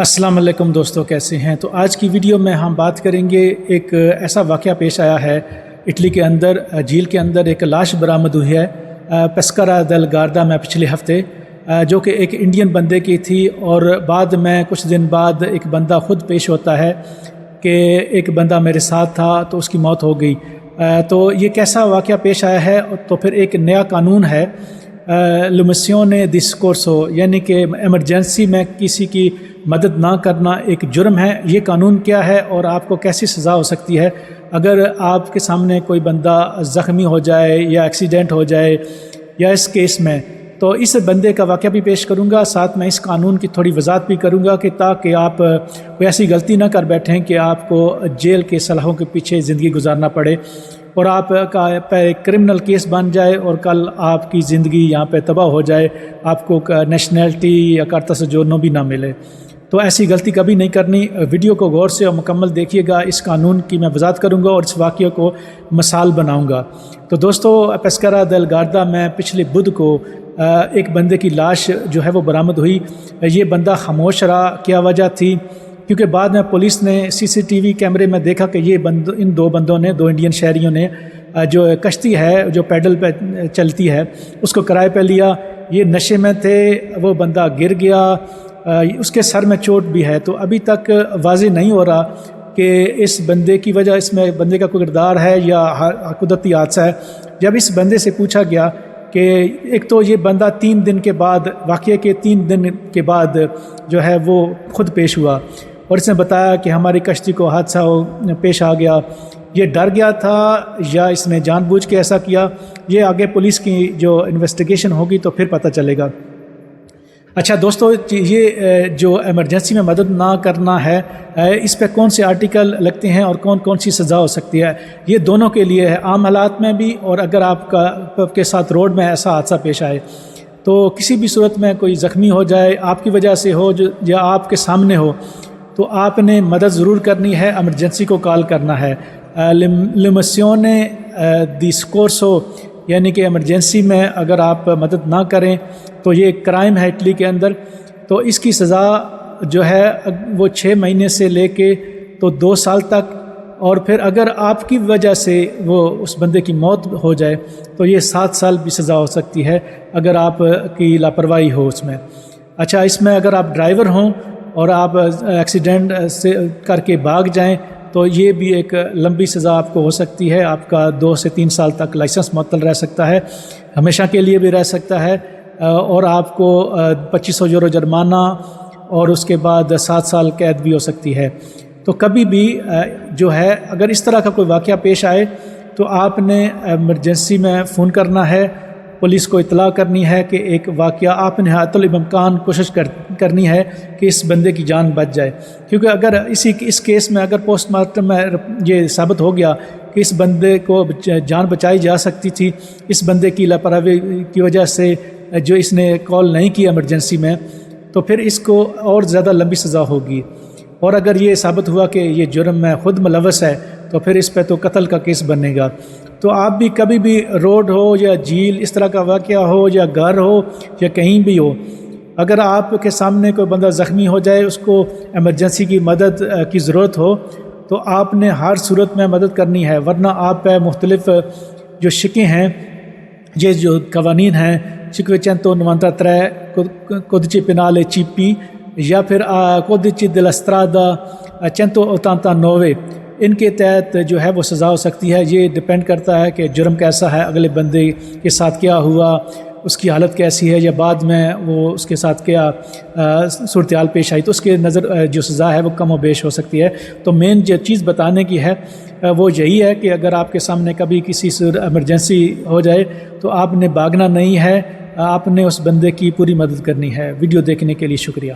السلام علیکم دوستوں، کیسے ہیں؟ تو آج کی ویڈیو میں ہم بات کریں گے، ایک ایسا واقعہ پیش آیا ہے اٹلی کے اندر، جھیل کے اندر ایک لاش برآمد ہوئی ہے پیسکارا دل گاردا میں پچھلے ہفتے، جو کہ ایک انڈین بندے کی تھی، اور بعد میں کچھ دن بعد ایک بندہ خود پیش ہوتا ہے کہ ایک بندہ میرے ساتھ تھا تو اس کی موت ہو گئی۔ تو یہ کیسا واقعہ پیش آیا ہے؟ تو پھر ایک نیا قانون ہے لومیسیونے دی سوکورسو، یعنی کہ ایمرجنسی میں کسی کی مدد نہ کرنا ایک جرم ہے۔ یہ قانون کیا ہے اور آپ کو کیسی سزا ہو سکتی ہے اگر آپ کے سامنے کوئی بندہ زخمی ہو جائے یا ایکسیڈنٹ ہو جائے یا اس کیس میں؟ تو اس بندے کا واقعہ بھی پیش کروں گا، ساتھ میں اس قانون کی تھوڑی وضاحت بھی کروں گا کہ تاکہ آپ کوئی ایسی غلطی نہ کر بیٹھیں کہ آپ کو جیل کے سلاخوں کے پیچھے زندگی گزارنا پڑے اور آپ کا ایک کرمنل کیس بن جائے اور کل آپ کی زندگی یہاں پہ تباہ ہو جائے، آپ کو نیشنلٹی یا کارتا سے جوڑنا بھی نہ ملے۔ تو ایسی غلطی کبھی نہیں کرنی۔ ویڈیو کو غور سے اور مکمل دیکھیے گا، اس قانون کی میں وضاحت کروں گا اور اس واقعے کو مثال بناؤں گا۔ تو دوستو، پیسکارا دل گاردا میں پچھلے بدھ کو ایک بندے کی لاش جو ہے وہ برآمد ہوئی۔ یہ بندہ خاموش رہا، کیا وجہ تھی؟ کیونکہ بعد میں پولیس نے CCTV کیمرے میں دیکھا کہ یہ ان دو بندوں نے، دو انڈین شہریوں نے، جو کشتی ہے جو پیڈل پہ چلتی ہے اس کو کرائے پہ لیا۔ یہ نشے میں تھے، وہ بندہ گر گیا، اس کے سر میں چوٹ بھی ہے۔ تو ابھی تک واضح نہیں ہو رہا کہ اس بندے کی وجہ، اس میں بندے کا کوئی کردار ہے یا قدرتی حادثہ ہے۔ جب اس بندے سے پوچھا گیا کہ ایک تو یہ بندہ 3 دن کے بعد، واقعے کے 3 دن کے بعد جو ہے وہ خود پیش ہوا، اور اس نے بتایا کہ ہماری کشتی کو حادثہ پیش آ گیا۔ یہ ڈر گیا تھا یا اس نے جان بوجھ کے ایسا کیا، یہ آگے پولیس کی جو انویسٹیگیشن ہوگی تو پھر پتہ چلے گا۔ اچھا دوستو، یہ جو ایمرجنسی میں مدد نہ کرنا ہے، اس پہ کون سے آرٹیکل لگتے ہیں اور کون سی سزا ہو سکتی ہے؟ یہ دونوں کے لیے ہے، عام حالات میں بھی، اور اگر آپ کے ساتھ روڈ میں ایسا حادثہ پیش آئے تو کسی بھی صورت میں کوئی زخمی ہو جائے، آپ کی وجہ سے ہو یا آپ کے سامنے ہو، تو آپ نے مدد ضرور کرنی ہے، ایمرجنسی کو کال کرنا ہے۔ لومیسیونے دی سوکورسو، یعنی کہ ایمرجنسی میں اگر آپ مدد نہ کریں تو یہ ایک کرائم ہے اٹلی کے اندر۔ تو اس کی سزا جو ہے وہ 6 مہینے سے لے کے تو 2 سال تک، اور پھر اگر آپ کی وجہ سے وہ اس بندے کی موت ہو جائے تو یہ 7 سال بھی سزا ہو سکتی ہے اگر آپ کی لاپرواہی ہو اس میں۔ اچھا، اس میں اگر آپ ڈرائیور ہوں اور آپ ایکسیڈنٹ سے کر کے بھاگ جائیں تو یہ بھی ایک لمبی سزا آپ کو ہو سکتی ہے، آپ کا 2 سے 3 سال تک لائسنس معطل رہ سکتا ہے، ہمیشہ کے لیے بھی رہ سکتا ہے، اور آپ کو 2500 یورو جرمانہ اور اس کے بعد 7 سال قید بھی ہو سکتی ہے۔ تو کبھی بھی جو ہے اگر اس طرح کا کوئی واقعہ پیش آئے تو آپ نے ایمرجنسی میں فون کرنا ہے، پولیس کو اطلاع کرنی ہے کہ ایک واقعہ، آپ نے حیات الامکان کوشش کرنی ہے کہ اس بندے کی جان بچ جائے، کیونکہ اگر اس کیس میں اگر پوسٹ مارٹم میں یہ ثابت ہو گیا کہ اس بندے کو جان بچائی جا سکتی تھی، اس بندے کی لاپرواہی کی وجہ سے جو اس نے کال نہیں کی ایمرجنسی میں، تو پھر اس کو اور زیادہ لمبی سزا ہوگی۔ اور اگر یہ ثابت ہوا کہ یہ جرم میں خود ملوث ہے تو پھر اس پہ تو قتل کا کیس بنے گا۔ تو آپ بھی کبھی بھی روڈ ہو یا جھیل، اس طرح کا واقعہ ہو یا گھر ہو یا کہیں بھی ہو، اگر آپ کے سامنے کوئی بندہ زخمی ہو جائے، اس کو ایمرجنسی کی مدد کی ضرورت ہو، تو آپ نے ہر صورت میں مدد کرنی ہے، ورنہ آپ پہ مختلف جو شکیں ہیں، یہ جو قوانین ہیں، 593 codice penale CP یا پھر codice della strada 189، ان کے تحت جو ہے وہ سزا ہو سکتی ہے۔ یہ ڈپینڈ کرتا ہے کہ جرم کیسا ہے، اگلے بندے کے ساتھ کیا ہوا، اس کی حالت کیسی ہے، یا بعد میں وہ اس کے ساتھ کیا صورتحال پیش آئی، تو اس کے نظر جو سزا ہے وہ کم و بیش ہو سکتی ہے۔ تو مین جو چیز بتانے کی ہے وہ یہی ہے کہ اگر آپ کے سامنے کبھی کسی ایمرجنسی ہو جائے تو آپ نے بھاگنا نہیں ہے، آپ نے اس بندے کی پوری مدد کرنی ہے۔ ویڈیو دیکھنے کے لیے شکریہ۔